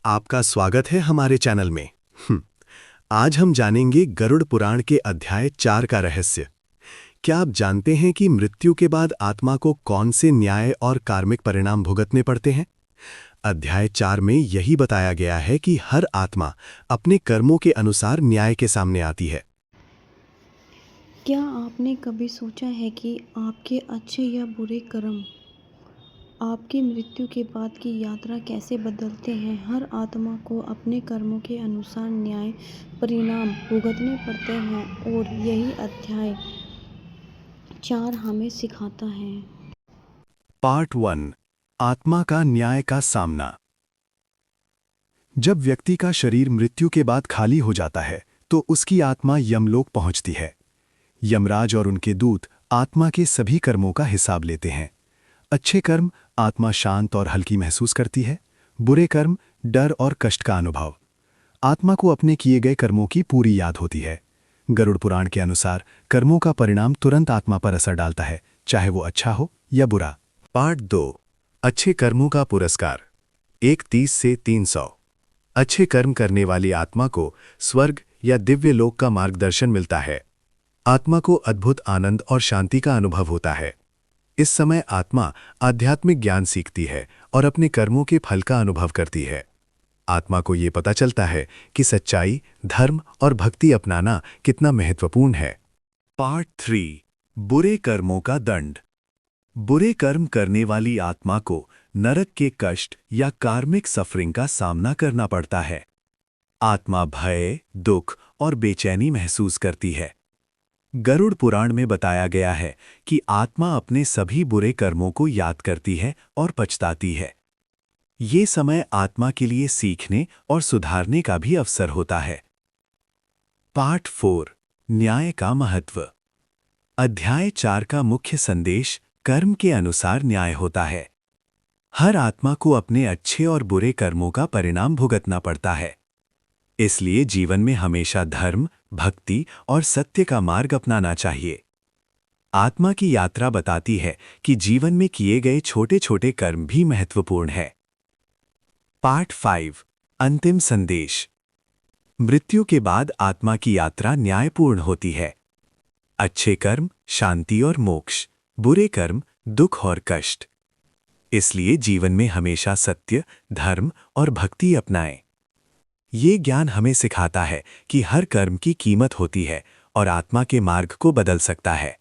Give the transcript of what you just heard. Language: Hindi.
आपका स्वागत है हमारे चैनल में। आज हम जानेंगे गरुड़ पुराण के अध्याय 4 का रहस्य। क्या आप जानते हैं कि मृत्यु के बाद आत्मा को कौन से न्याय और कार्मिक परिणाम भुगतने पड़ते हैं? अध्याय 4 में यही बताया गया है कि हर आत्मा अपने कर्मों के अनुसार न्याय के सामने आती है। क्या आपने कभी सोचा है कि आपके अच्छे या बुरे कर्म आपकी मृत्यु के बाद की यात्रा कैसे बदलते हैं? हर आत्मा को अपने कर्मों के अनुसार न्याय परिणाम भुगतने पड़ते हैं और यही अध्याय 4 हमें सिखाता है। पार्ट 1, आत्मा का न्याय का सामना। जब व्यक्ति का शरीर मृत्यु के बाद खाली हो जाता है तो उसकी आत्मा यमलोक पहुंचती है। यमराज और उनके दूत आत्मा के सभी कर्मों का हिसाब लेते हैं। अच्छे कर्म आत्मा शांत और हल्की महसूस करती है, बुरे कर्म डर और कष्ट का अनुभव। आत्मा को अपने किए गए कर्मों की पूरी याद होती है। गरुड़ पुराण के अनुसार कर्मों का परिणाम तुरंत आत्मा पर असर डालता है, चाहे वो अच्छा हो या बुरा। पार्ट 2, अच्छे कर्मों का पुरस्कार। 1:30 से 300। अच्छे कर्म करने वाली आत्मा को स्वर्ग या दिव्य लोक का मार्गदर्शन मिलता है। आत्मा को अद्भुत आनंद और शांति का अनुभव होता है। इस समय आत्मा आध्यात्मिक ज्ञान सीखती है और अपने कर्मों के फल का अनुभव करती है। आत्मा को ये पता चलता है कि सच्चाई, धर्म और भक्ति अपनाना कितना महत्वपूर्ण है। पार्ट 3, बुरे कर्मों का दंड। बुरे कर्म करने वाली आत्मा को नरक के कष्ट या कार्मिक सफरिंग का सामना करना पड़ता है। आत्मा भय, दुख और बेचैनी महसूस करती है। गरुड़ पुराण में बताया गया है कि आत्मा अपने सभी बुरे कर्मों को याद करती है और पछताती है। ये समय आत्मा के लिए सीखने और सुधारने का भी अवसर होता है। पार्ट 4, न्याय का महत्व। अध्याय 4 का मुख्य संदेश कर्म के अनुसार न्याय होता है। हर आत्मा को अपने अच्छे और बुरे कर्मों का परिणाम भुगतना पड़ता है। इसलिए जीवन में हमेशा धर्म, भक्ति और सत्य का मार्ग अपनाना चाहिए। आत्मा की यात्रा बताती है कि जीवन में किए गए छोटे छोटे कर्म भी महत्वपूर्ण है। पार्ट 5, अंतिम संदेश। मृत्यु के बाद आत्मा की यात्रा न्यायपूर्ण होती है। अच्छे कर्म शांति और मोक्ष, बुरे कर्म दुख और कष्ट। इसलिए जीवन में हमेशा सत्य, धर्म और भक्ति अपनाएं। ये ज्ञान हमें सिखाता है कि हर कर्म की कीमत होती है और आत्मा के मार्ग को बदल सकता है।